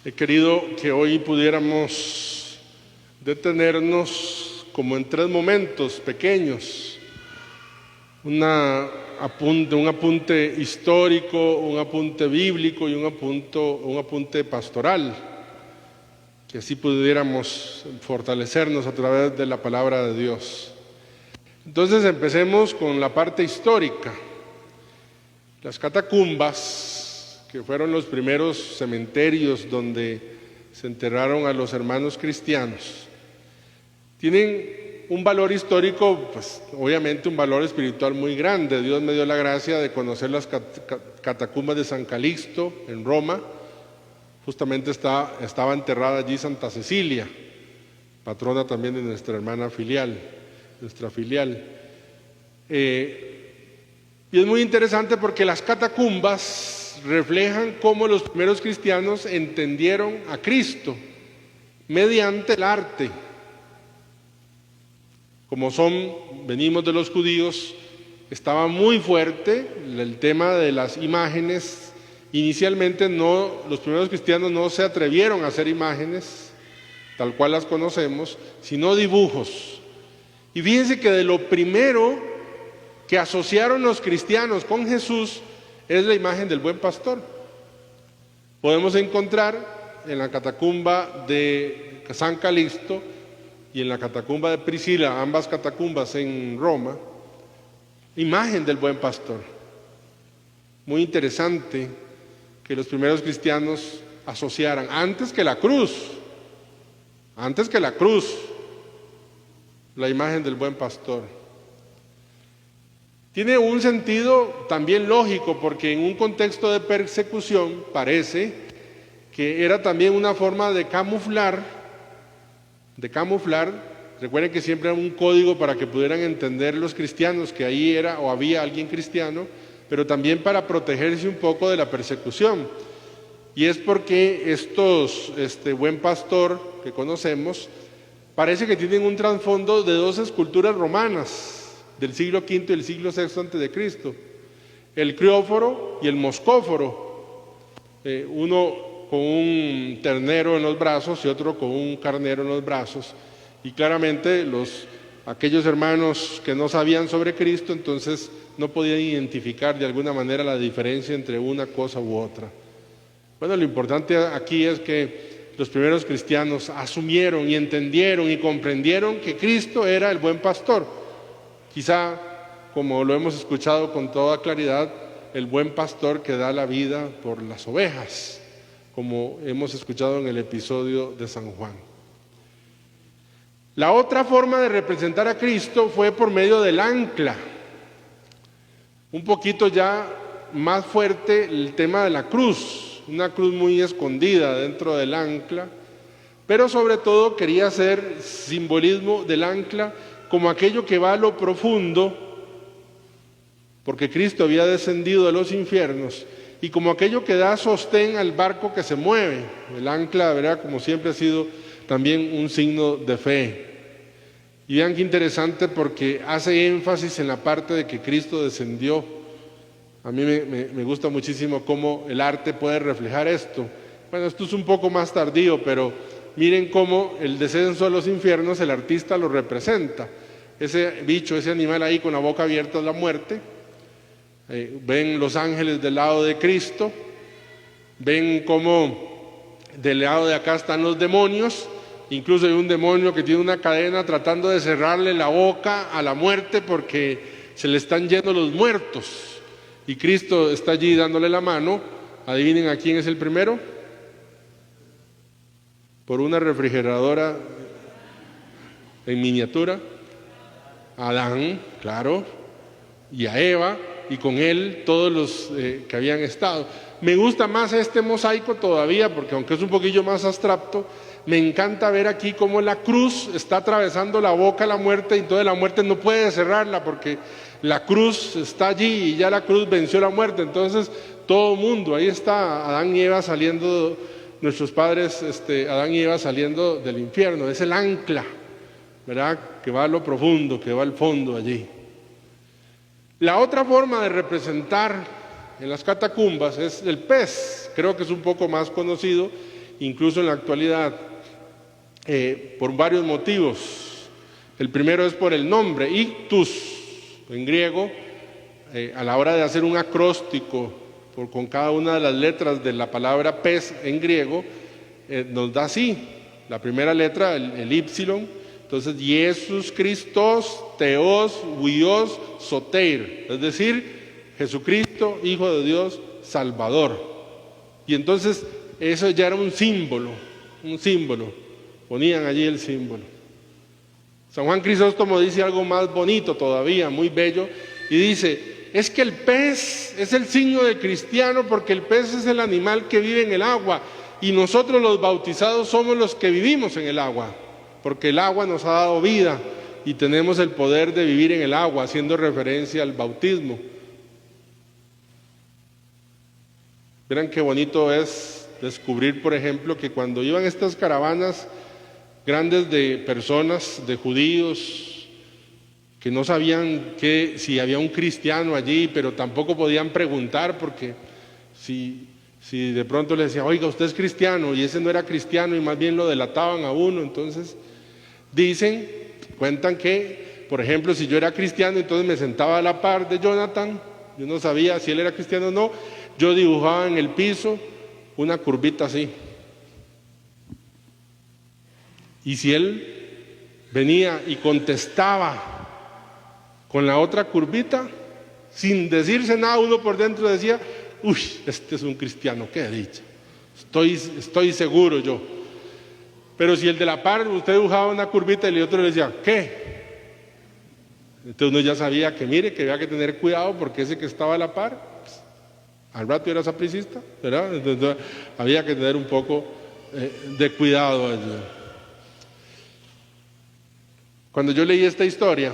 He querido que hoy pudiéramos detenernos como en tres momentos pequeños. Un apunte histórico, un apunte bíblico y un apunte pastoral, que así pudiéramos fortalecernos a través de la palabra de Dios. Entonces empecemos con la parte histórica. Las catacumbas, que fueron los primeros cementerios donde se enterraron a los hermanos cristianos, tienen un valor histórico, pues obviamente un valor espiritual muy grande. Dios me dio la gracia de conocer las catacumbas de San Calixto en Roma. Justamente estaba enterrada allí Santa Cecilia, patrona también de nuestra hermana filial, nuestra filial. Y es muy interesante porque las catacumbas reflejan cómo los primeros cristianos entendieron a Cristo mediante el arte. Como venimos de los judíos, estaba muy fuerte el tema de las imágenes. Inicialmente los primeros cristianos no se atrevieron a hacer imágenes tal cual las conocemos, sino dibujos. Y fíjense que de lo primero que asociaron los cristianos con Jesús es la imagen del buen pastor. Podemos encontrar en la catacumba de San Calixto y en la catacumba de Priscila, ambas catacumbas en Roma, imagen del buen pastor. Muy interesante que los primeros cristianos asociaran, antes que la cruz, la imagen del buen pastor. Tiene un sentido también lógico, porque en un contexto de persecución parece que era también una forma de camuflar. Recuerden que siempre era un código para que pudieran entender los cristianos que ahí era o había alguien cristiano, pero también para protegerse un poco de la persecución. Y es porque este buen pastor que conocemos parece que tienen un trasfondo de dos esculturas romanas del siglo V y el siglo VI a.C., el crióforo y el moscóforo, uno con un ternero en los brazos y otro con un carnero en los brazos, y claramente aquellos hermanos que no sabían sobre Cristo entonces no podían identificar de alguna manera la diferencia entre una cosa u otra. Bueno, lo importante aquí es que los primeros cristianos asumieron y entendieron y comprendieron que Cristo era el buen pastor. Quizá, como lo hemos escuchado con toda claridad, el buen pastor que da la vida por las ovejas, como hemos escuchado en el episodio de San Juan. La otra forma de representar a Cristo fue por medio del ancla. Un poquito ya más fuerte el tema de la cruz, una cruz muy escondida dentro del ancla, pero sobre todo quería hacer simbolismo del ancla como aquello que va a lo profundo, porque Cristo había descendido de los infiernos, y como aquello que da sostén al barco que se mueve. El ancla, ¿verdad?, como siempre ha sido también un signo de fe. Y vean qué interesante, porque hace énfasis en la parte de que Cristo descendió. A mí me gusta muchísimo cómo el arte puede reflejar esto. Bueno, esto es un poco más tardío, pero miren cómo el descenso a los infiernos el artista lo representa. Ese bicho, ese animal ahí con la boca abierta es la muerte. Ven los ángeles del lado de Cristo. Ven cómo del lado de acá están los demonios. Incluso hay un demonio que tiene una cadena tratando de cerrarle la boca a la muerte porque se le están yendo los muertos. Y Cristo está allí dándole la mano. Adivinen a quién es el primero. Por una refrigeradora en miniatura, a Adán, claro, y a Eva, y con él todos los que habían estado. Me gusta más este mosaico todavía, porque aunque es un poquillo más abstracto, me encanta ver aquí cómo la cruz está atravesando la boca a la muerte, y entonces la muerte no puede cerrarla, porque la cruz está allí y ya la cruz venció la muerte. Entonces todo mundo, ahí está Adán y Eva saliendo, nuestros padres, Adán y Eva saliendo del infierno. Es el ancla, ¿verdad?, que va a lo profundo, que va al fondo allí. La otra forma de representar en las catacumbas es el pez. Creo que es un poco más conocido, incluso en la actualidad, por varios motivos. El primero es por el nombre, ictus, en griego, a la hora de hacer un acróstico con cada una de las letras de la palabra pez en griego, nos da así, la primera letra, el ypsilon, entonces Jesús Christos, Theos, Huios, Soter, es decir, Jesucristo, Hijo de Dios, Salvador. Y entonces eso ya era un símbolo, ponían allí el símbolo. San Juan Crisóstomo dice algo más bonito todavía, muy bello, y dice, es que el pez es el signo del cristiano porque el pez es el animal que vive en el agua y nosotros los bautizados somos los que vivimos en el agua, porque el agua nos ha dado vida y tenemos el poder de vivir en el agua, haciendo referencia al bautismo. Verán qué bonito es descubrir, por ejemplo, que cuando iban estas caravanas grandes de personas, de judíos, que no sabían si había un cristiano allí, pero tampoco podían preguntar, porque si de pronto le decían, oiga, usted es cristiano, y ese no era cristiano, y más bien lo delataban a uno. Entonces cuentan que, por ejemplo, si yo era cristiano, entonces me sentaba a la par de Jonathan, yo no sabía si él era cristiano o no, yo dibujaba en el piso una curvita así. Y si él venía y contestaba con la otra curvita, sin decirse nada, uno por dentro decía, uy, este es un cristiano, qué dicha, estoy seguro yo. Pero si el de la par, usted dibujaba una curvita y el otro le decía, ¿qué? Entonces uno ya sabía que mire, que había que tener cuidado porque ese que estaba a la par, pues, al rato era sapricista, ¿verdad? Entonces había que tener un poco de cuidado allí. Cuando yo leí esta historia,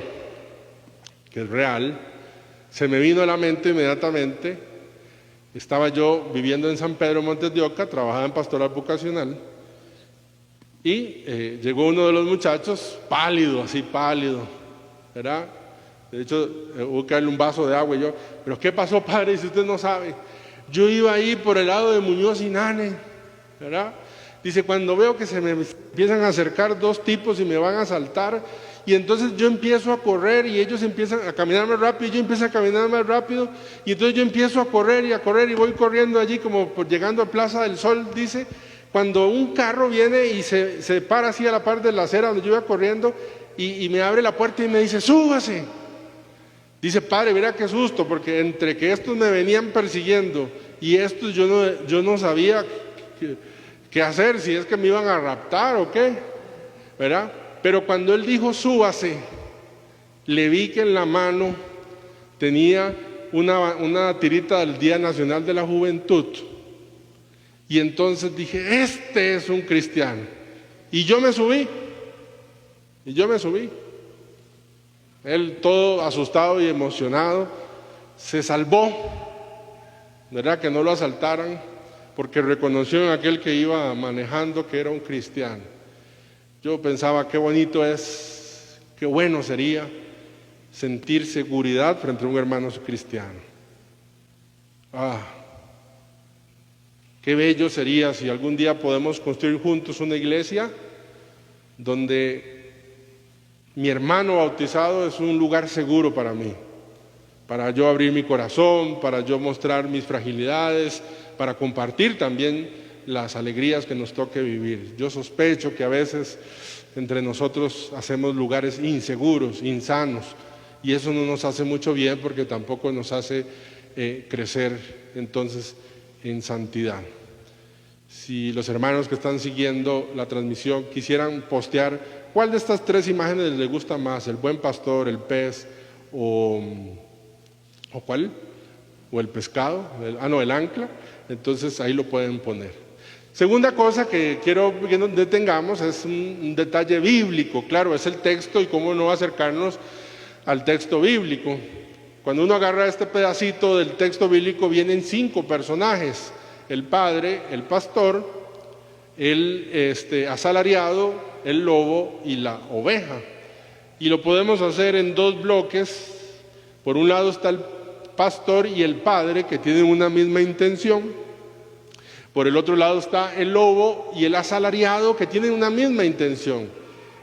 que es real, se me vino a la mente inmediatamente, estaba yo viviendo en San Pedro Montes de Oca, trabajaba en pastoral vocacional, y llegó uno de los muchachos, pálido, así pálido, ¿verdad? De hecho, hubo que darle un vaso de agua y yo, ¿pero qué pasó, padre? Si usted no sabe, yo iba ahí por el lado de Muñoz y Nane, ¿verdad? Dice, cuando veo que se me empiezan a acercar dos tipos y me van a asaltar, y entonces yo empiezo a correr y ellos empiezan a caminar más rápido y yo empiezo a caminar más rápido, y entonces yo empiezo a correr y voy corriendo allí como llegando a Plaza del Sol, dice, cuando un carro viene y se para así a la par de la acera donde yo iba corriendo y me abre la puerta y me dice, súbase. Dice, padre, mira qué susto, porque entre que estos me venían persiguiendo y estos yo no sabía qué hacer, si es que me iban a raptar o qué, ¿verdad? Pero cuando él dijo súbase, le vi que en la mano tenía una tirita del Día Nacional de la Juventud. Y entonces dije, este es un cristiano. Y yo me subí. Él, todo asustado y emocionado, se salvó, ¿verdad? Que no lo asaltaran, porque reconoció en aquel que iba manejando que era un cristiano. Yo pensaba, qué bonito es, qué bueno sería sentir seguridad frente a un hermano cristiano. Qué bello sería si algún día podemos construir juntos una iglesia donde mi hermano bautizado es un lugar seguro para mí, para yo abrir mi corazón, para yo mostrar mis fragilidades, para compartir también las alegrías que nos toque vivir. Yo sospecho que a veces entre nosotros hacemos lugares inseguros, insanos, y eso no nos hace mucho bien porque tampoco nos hace crecer entonces en santidad. Si los hermanos que están siguiendo la transmisión quisieran postear cuál de estas tres imágenes les gusta más, el buen pastor, el pez o cuál, o el pescado, el ancla, entonces ahí lo pueden poner. Segunda cosa que quiero que nos detengamos es un detalle bíblico, claro, es el texto y cómo no acercarnos al texto bíblico. Cuando uno agarra este pedacito del texto bíblico vienen 5 personajes: el padre, el pastor, el asalariado, el lobo y la oveja. Y lo podemos hacer en 2 bloques. Por un lado está el pastor y el padre, que tienen una misma intención. Por el otro lado está el lobo y el asalariado, que tienen una misma intención.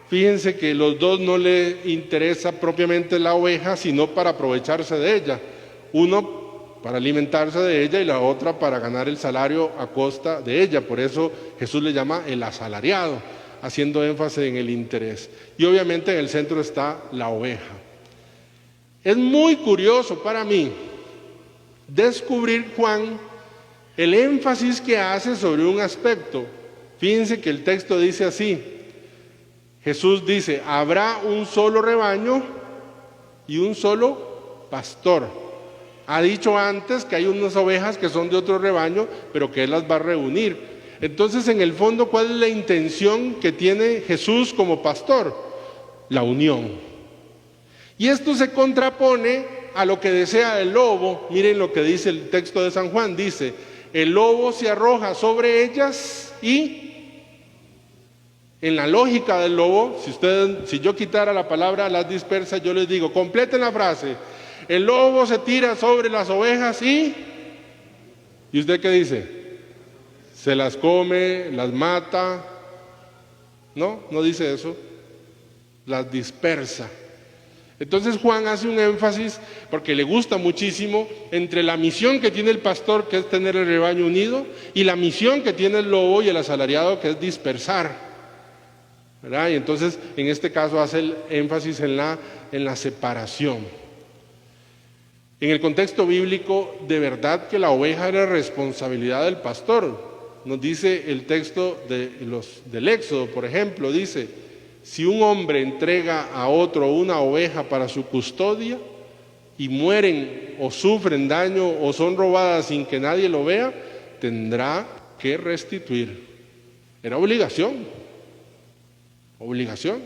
Fíjense que los dos no le interesa propiamente la oveja, sino para aprovecharse de ella. Uno para alimentarse de ella y la otra para ganar el salario a costa de ella. Por eso Jesús le llama el asalariado, haciendo énfasis en el interés. Y obviamente en el centro está la oveja. Es muy curioso para mí descubrir Juan el énfasis que hace sobre un aspecto. Fíjense que el texto dice así. Jesús dice, habrá un solo rebaño y un solo pastor. Ha dicho antes que hay unas ovejas que son de otro rebaño, pero que Él las va a reunir. Entonces, en el fondo, ¿cuál es la intención que tiene Jesús como pastor? La unión. Y esto se contrapone a lo que desea el lobo. Miren lo que dice el texto de San Juan. Dice, el lobo se arroja sobre ellas y, en la lógica del lobo, si yo quitara la palabra las dispersa, yo les digo, completen la frase. El lobo se tira sobre las ovejas ¿y usted qué dice? Se las come, las mata. No, no dice eso. Las dispersa. Entonces Juan hace un énfasis, porque le gusta muchísimo, entre la misión que tiene el pastor, que es tener el rebaño unido, y la misión que tiene el lobo y el asalariado, que es dispersar, ¿verdad? Y entonces, en este caso, hace el énfasis en la separación. En el contexto bíblico, de verdad que la oveja era responsabilidad del pastor. Nos dice el texto del Éxodo, por ejemplo, dice, si un hombre entrega a otro una oveja para su custodia y mueren o sufren daño o son robadas sin que nadie lo vea, tendrá que restituir. Era obligación. Obligación.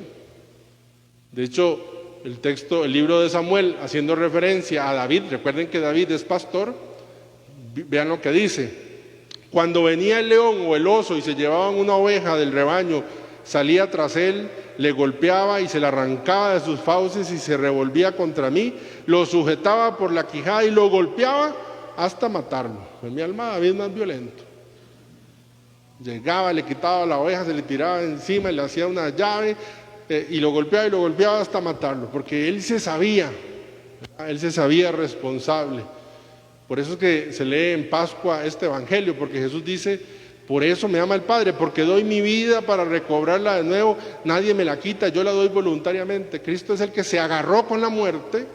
De hecho, el libro de Samuel, haciendo referencia a David, recuerden que David es pastor, vean lo que dice. Cuando venía el león o el oso y se llevaban una oveja del rebaño, salía tras él, le golpeaba y se la arrancaba de sus fauces y se revolvía contra mí, lo sujetaba por la quijada y lo golpeaba hasta matarlo. En mi alma David es más violento. Llegaba, le quitaba la oveja, se le tiraba encima, le hacía una llave, y lo golpeaba hasta matarlo, porque él se sabía responsable. Por eso es que se lee en Pascua este evangelio, porque Jesús dice, por eso me ama el Padre, porque doy mi vida para recobrarla de nuevo, nadie me la quita, yo la doy voluntariamente. Cristo es el que se agarró con la muerte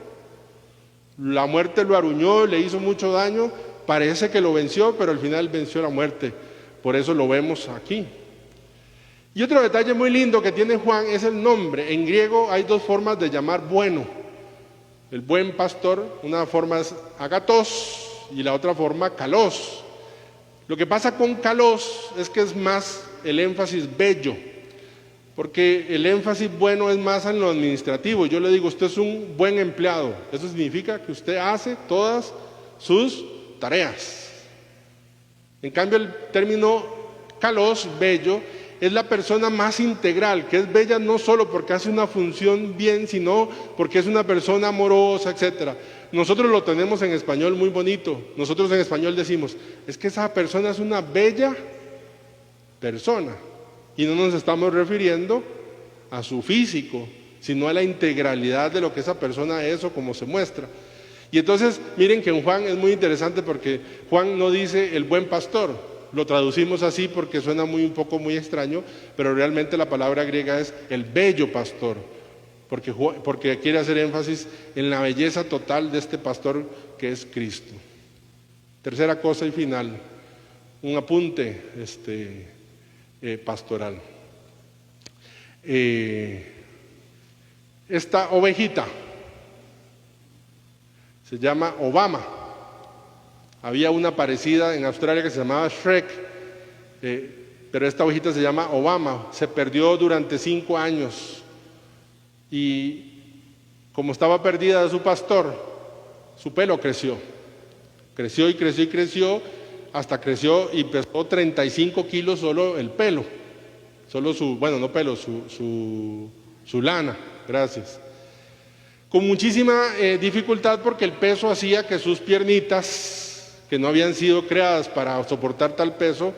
lo aruñó, le hizo mucho daño, parece que lo venció, pero al final venció la muerte, por eso lo vemos aquí. Y otro detalle muy lindo que tiene Juan es el nombre. En griego hay dos formas de llamar bueno. El buen pastor, una forma es agatos y la otra forma kalos. Lo que pasa con kalos es que es más el énfasis bello, porque el énfasis bueno es más en lo administrativo. Yo le digo, usted es un buen empleado. Eso significa que usted hace todas sus tareas. En cambio, el término kalos, bello, es la persona más integral, que es bella no solo porque hace una función bien, sino porque es una persona amorosa, etc. Nosotros lo tenemos en español muy bonito. Nosotros en español decimos, es que esa persona es una bella persona. Y no nos estamos refiriendo a su físico, sino a la integralidad de lo que esa persona es o cómo se muestra. Y entonces, miren que en Juan es muy interesante porque Juan no dice el buen pastor. Lo traducimos así porque suena un poco muy extraño, pero realmente la palabra griega es el bello pastor, porque quiere hacer énfasis en la belleza total de este pastor que es Cristo. Tercera cosa y final, un apunte pastoral. Esta ovejita se llama Obama. Había una parecida en Australia que se llamaba Shrek, pero esta ovejita se llama Obama. Se perdió durante 5 años y como estaba perdida de su pastor, su pelo creció. Creció y creció y creció, hasta creció y pesó 35 kilos solo el pelo. Solo su lana, gracias. Con muchísima dificultad porque el peso hacía que sus piernitas que no habían sido creadas para soportar tal peso,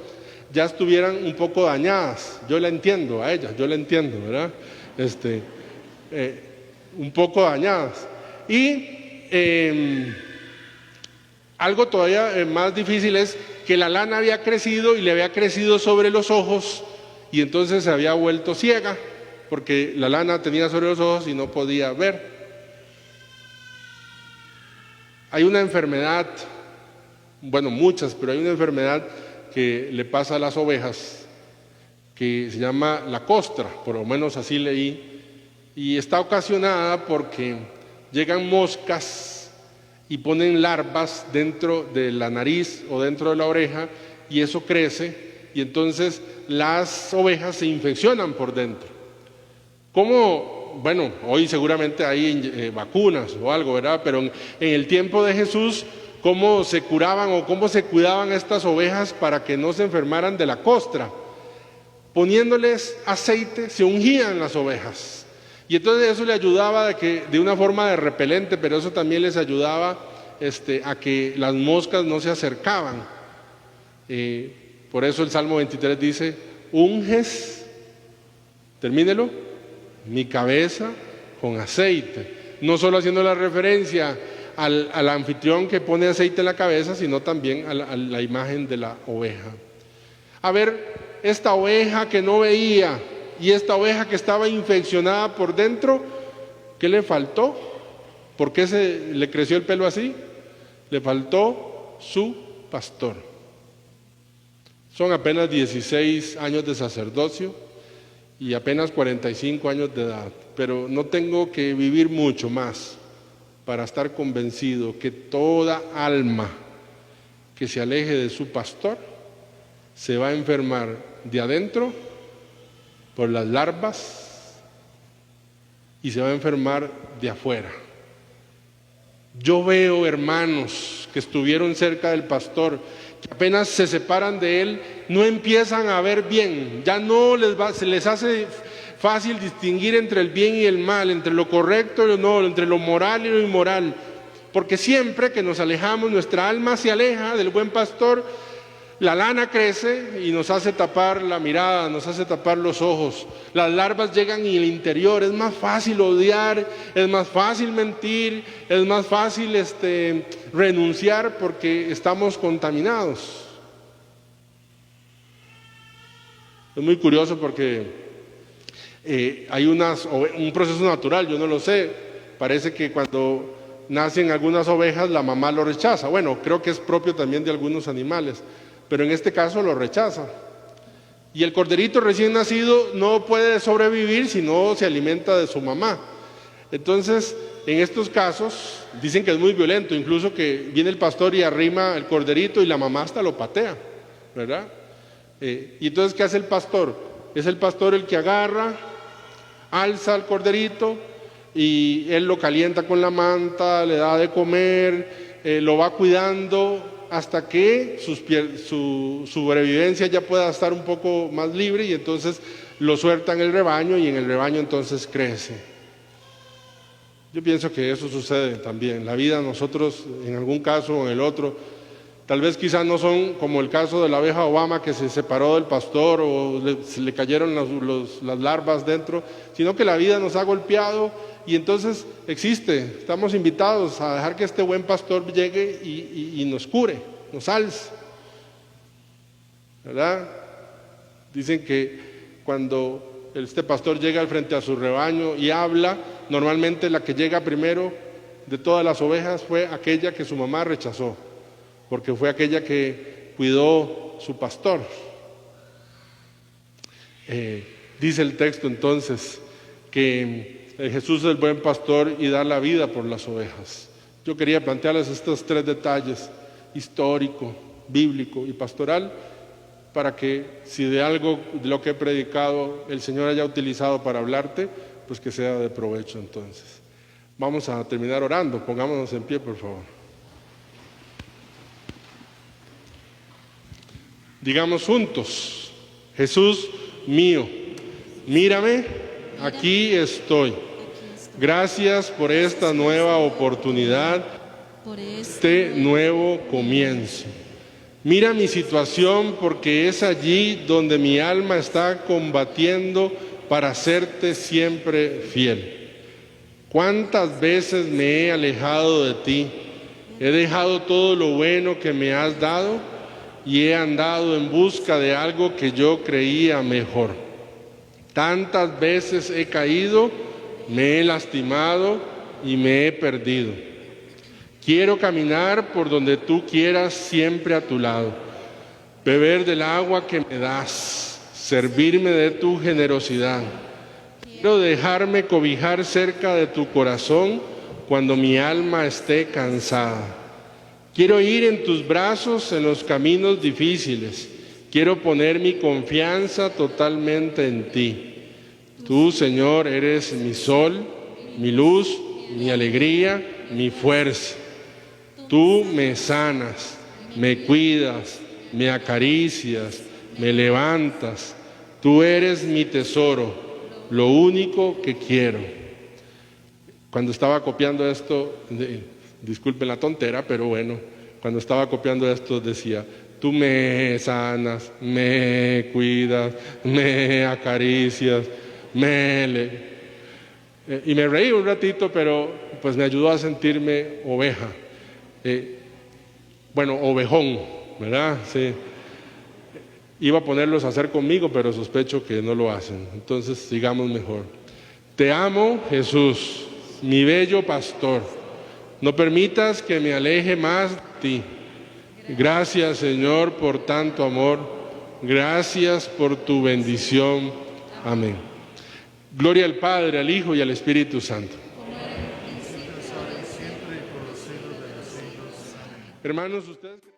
ya estuvieran un poco dañadas. Yo la entiendo a ellas, yo la entiendo, ¿verdad? Un poco dañadas. Y algo todavía más difícil es que la lana había crecido y le había crecido sobre los ojos y entonces se había vuelto ciega porque la lana tenía sobre los ojos y no podía ver. Hay una enfermedad, bueno, muchas, pero hay una enfermedad que le pasa a las ovejas que se llama la costra, por lo menos así leí, y está ocasionada porque llegan moscas y ponen larvas dentro de la nariz o dentro de la oreja y eso crece y entonces las ovejas se infeccionan por dentro. ¿Cómo? Bueno, hoy seguramente hay vacunas o algo, ¿verdad? Pero en el tiempo de Jesús, ¿cómo se curaban o cómo se cuidaban estas ovejas para que no se enfermaran de la costra? Poniéndoles aceite, se ungían las ovejas. Y entonces eso le ayudaba de una forma de repelente, pero eso también les ayudaba a que las moscas no se acercaban. Por eso el Salmo 23 dice, unges, termínelo, mi cabeza con aceite. No solo haciendo la referencia al anfitrión que pone aceite en la cabeza, sino también a la imagen de la oveja. A ver, esta oveja que no veía y esta oveja que estaba infeccionada por dentro, ¿qué le faltó? ¿Por qué le creció el pelo así? Le faltó su pastor. Son apenas 16 años de sacerdocio y apenas 45 años de edad, pero no tengo que vivir mucho más para estar convencido que toda alma que se aleje de su pastor se va a enfermar de adentro por las larvas y se va a enfermar de afuera. Yo veo hermanos que estuvieron cerca del pastor, que apenas se separan de él, no empiezan a ver bien, ya no se les hace fácil distinguir entre el bien y el mal, entre lo correcto y lo no, entre lo moral y lo inmoral, porque siempre que nos alejamos, nuestra alma se aleja del buen pastor. La lana crece y nos hace tapar la mirada, nos hace tapar los ojos. Las larvas llegan en el interior, es más fácil odiar, es más fácil mentir, es más fácil renunciar porque estamos contaminados. Es muy curioso porque hay un proceso natural, yo no lo sé, parece que cuando nacen algunas ovejas la mamá lo rechaza. Bueno, creo que es propio también de algunos animales, pero en este caso lo rechaza. Y el corderito recién nacido no puede sobrevivir si no se alimenta de su mamá. Entonces, en estos casos, dicen que es muy violento, incluso que viene el pastor y arrima el corderito y la mamá hasta lo patea, ¿verdad? Y entonces, ¿qué hace el pastor? Es el pastor el que agarra, alza al corderito y él lo calienta con la manta, le da de comer, lo va cuidando hasta que su sobrevivencia ya pueda estar un poco más libre y entonces lo suelta en el rebaño y en el rebaño entonces crece. Yo pienso que eso sucede también. La vida nosotros en algún caso o en el otro, tal vez quizás no son como el caso de la abeja Obama que se separó del pastor o se le cayeron las larvas dentro, sino que la vida nos ha golpeado. Y entonces estamos invitados a dejar que este buen pastor llegue y nos cure, nos alce, ¿verdad? Dicen que cuando este pastor llega al frente a su rebaño y habla, normalmente la que llega primero de todas las ovejas fue aquella que su mamá rechazó, porque fue aquella que cuidó su pastor. Dice el texto entonces que Jesús es el buen pastor y da la vida por las ovejas. Yo quería plantearles estos 3 detalles, histórico, bíblico y pastoral, para que si de algo de lo que he predicado el Señor haya utilizado para hablarte, pues que sea de provecho entonces. Vamos a terminar orando, pongámonos en pie por favor. Digamos juntos, Jesús mío, mírame, aquí estoy. Gracias por esta nueva oportunidad por este nuevo comienzo. Mira mi situación, porque es allí donde mi alma está combatiendo para serte siempre fiel. ¿Cuántas veces me he alejado de ti? He dejado todo lo bueno que me has dado y he andado en busca de algo que yo creía mejor. Tantas veces he caído, me he lastimado y me he perdido. Quiero caminar por donde tú quieras, siempre a tu lado, beber del agua que me das, servirme de tu generosidad. Quiero dejarme cobijar cerca de tu corazón cuando mi alma esté cansada. Quiero ir en tus brazos en los caminos difíciles. Quiero poner mi confianza totalmente en ti. Tú, Señor, eres mi sol, mi luz, mi alegría, mi fuerza. Tú me sanas, me cuidas, me acaricias, me levantas. Tú eres mi tesoro, lo único que quiero. Cuando estaba copiando esto, disculpen la tontera, pero bueno, cuando estaba copiando esto decía: tú me sanas, me cuidas, me acaricias, y me reí un ratito, pero pues me ayudó a sentirme oveja. Ovejón, ¿verdad? Sí. Iba a ponerlos a hacer conmigo, pero sospecho que no lo hacen. Entonces, sigamos mejor. Te amo, Jesús, mi bello pastor. No permitas que me aleje más de ti. Gracias, Señor, por tanto amor. Gracias por tu bendición. Amén. Gloria al Padre, al Hijo y al Espíritu Santo. Hermanos, ustedes...